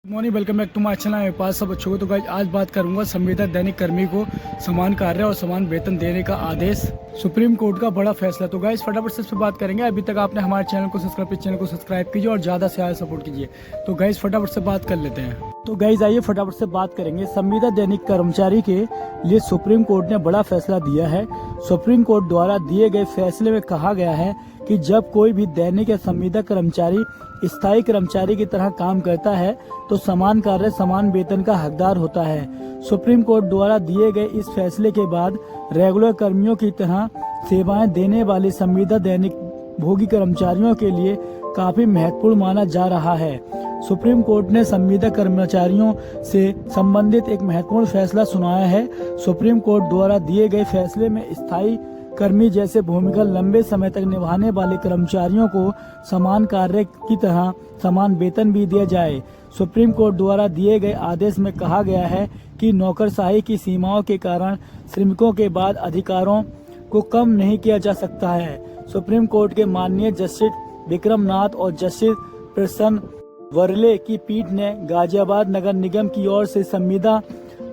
Morning, welcome back to my channel. मेरे पास सब अच्छों को। तो गाइस आज बात करूंगा संविदा दैनिक कर्मी को समान कार्य और समान वेतन देने का आदेश, सुप्रीम कोर्ट का बड़ा फैसला। तो गाइस फटाफट से इस पर बात करेंगे। अभी तक आपने हमारे चैनल को सब्सक्राइब कीजिए और ज़्यादा से ज़्यादा सपोर्ट कीजिए। तो गाइस फटाफट से बात कर लेते हैं। तो गाइस आइए फटाफट से बात करेंगे। संविदा दैनिक कर्मचारी के लिए सुप्रीम कोर्ट ने बड़ा फैसला दिया है। सुप्रीम कोर्ट द्वारा दिए गए फैसले में कहा गया है कि जब कोई भी दैनिक या संविदा कर्मचारी स्थायी कर्मचारी की तरह काम करता है तो समान कार्य समान वेतन का हकदार होता है। सुप्रीम कोर्ट द्वारा दिए गए इस फैसले के बाद रेगुलर कर्मियों की तरह सेवाएं देने वाले संविदा दैनिक भोगी कर्मचारियों के लिए काफी महत्वपूर्ण माना जा रहा है। सुप्रीम कोर्ट ने संविदा कर्मचारियों से संबंधित एक महत्वपूर्ण फैसला सुनाया है। सुप्रीम कोर्ट द्वारा दिए गए फैसले में स्थायी कर्मी जैसे भूमिका लंबे समय तक निभाने वाले कर्मचारियों को समान कार्य की तरह समान वेतन भी दिया जाए। सुप्रीम कोर्ट द्वारा दिए गए आदेश में कहा गया है कि नौकरशाही की सीमाओं के कारण श्रमिकों के बाद अधिकारों को कम नहीं किया जा सकता है। सुप्रीम कोर्ट के माननीय जस्टिस विक्रम नाथ और जस्टिस प्रसन्न वर्ले की पीठ ने गाजियाबाद नगर निगम की ओर से संविदा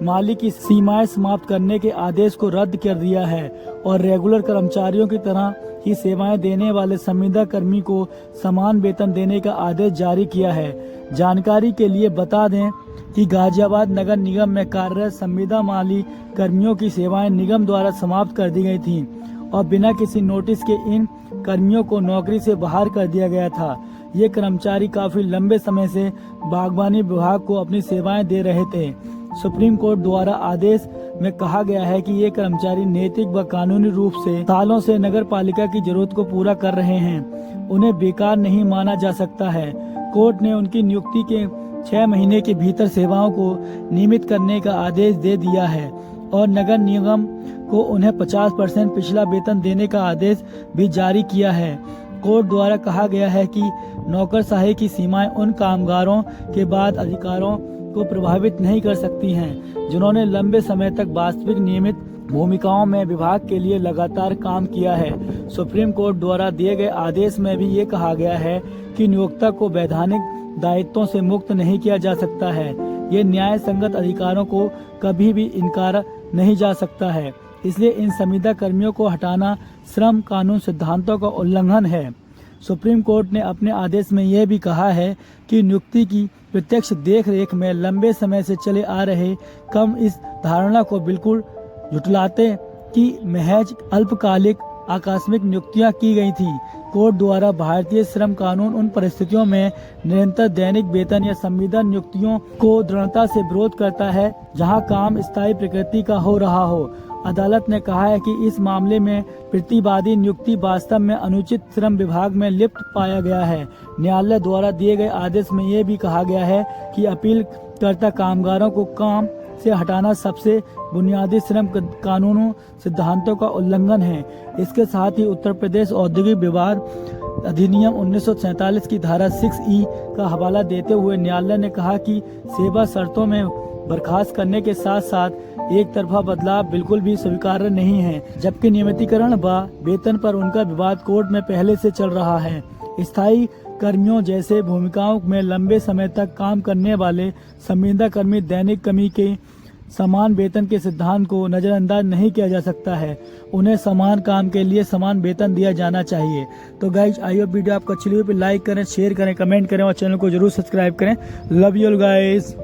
मालिक की सीमाएं समाप्त करने के आदेश को रद्द कर दिया है और रेगुलर कर्मचारियों की तरह ही सेवाएं देने वाले संविदा कर्मी को समान वेतन देने का आदेश जारी किया है। जानकारी के लिए बता दें कि गाजियाबाद नगर निगम में कार्यरत संविदा माली कर्मियों की सेवाएं निगम द्वारा समाप्त कर दी गई थीं और बिना किसी नोटिस के इन कर्मियों को नौकरी से बाहर कर दिया गया था। ये कर्मचारी काफी लंबे समय से बागवानी विभाग को अपनी सेवाएं दे रहे थे। सुप्रीम कोर्ट द्वारा आदेश में कहा गया है कि ये कर्मचारी नैतिक व कानूनी रूप से सालों से नगर पालिका की जरूरत को पूरा कर रहे हैं। उन्हें बेकार नहीं माना जा सकता है। कोर्ट ने उनकी नियुक्ति के 6 महीने के भीतर सेवाओं को नियमित करने का आदेश दे दिया है और नगर निगम को उन्हें 50% पिछला वेतन देने का आदेश भी जारी किया है। कोर्ट द्वारा कहा गया है कि नौकरशाही की सीमाएं उन कामगारों के बाद अधिकारों को प्रभावित नहीं कर सकती हैं जिन्होंने लंबे समय तक वास्तविक नियमित भूमिकाओं में विभाग के लिए लगातार काम किया है। सुप्रीम कोर्ट द्वारा दिए गए आदेश में भी ये कहा गया है कि नियोक्ता को वैधानिक दायित्वों से मुक्त नहीं किया जा सकता है। ये न्याय संगत अधिकारों को कभी भी इनकार नहीं जा सकता है। इसलिए इन संविदा कर्मियों को हटाना श्रम कानून सिद्धांतों का उल्लंघन है। सुप्रीम कोर्ट ने अपने आदेश में यह भी कहा है कि नियुक्ति की प्रत्यक्ष देख रेख में लंबे समय से चले आ रहे कम इस धारणा को बिल्कुल झुठलाते कि महज अल्पकालिक आकस्मिक नियुक्तियां की गई थी। कोर्ट द्वारा भारतीय श्रम कानून उन परिस्थितियों में निरंतर दैनिक वेतन या संविदा नियुक्तियों को दृढ़ता से विरोध करता है जहां काम स्थायी प्रकृति का हो रहा हो। अदालत ने कहा है कि इस मामले में प्रतिवादी नियुक्ति वास्तव में अनुचित श्रम विभाग में लिप्त पाया गया है। न्यायालय द्वारा दिए गए आदेश में यह भी कहा गया है कि अपील करता कामगारों को काम से हटाना सबसे बुनियादी श्रम कानूनों सिद्धांतों का उल्लंघन है। इसके साथ ही उत्तर प्रदेश औद्योगिक विवाद अधिनियम 1947 की धारा 6E का हवाला देते हुए न्यायालय ने कहा कि सेवा शर्तों में बर्खास्त करने के साथ साथ एक तरफा बदलाव बिल्कुल भी स्वीकार्य नहीं है, जबकि नियमितीकरण व वेतन पर उनका विवाद कोर्ट में पहले से चल रहा है। स्थायी कर्मियों जैसे भूमिकाओं में लंबे समय तक काम करने वाले संविदा कर्मी दैनिक कर्मी के समान वेतन के सिद्धांत को नजरअंदाज नहीं किया जा सकता है। उन्हें समान काम के लिए समान वेतन दिया जाना चाहिए। तो गाइज आई होप वीडियो आपको अच्छी लगी, लाइक करें, शेयर करें, कमेंट करें और चैनल को जरूर सब्सक्राइब करें। Love you guys.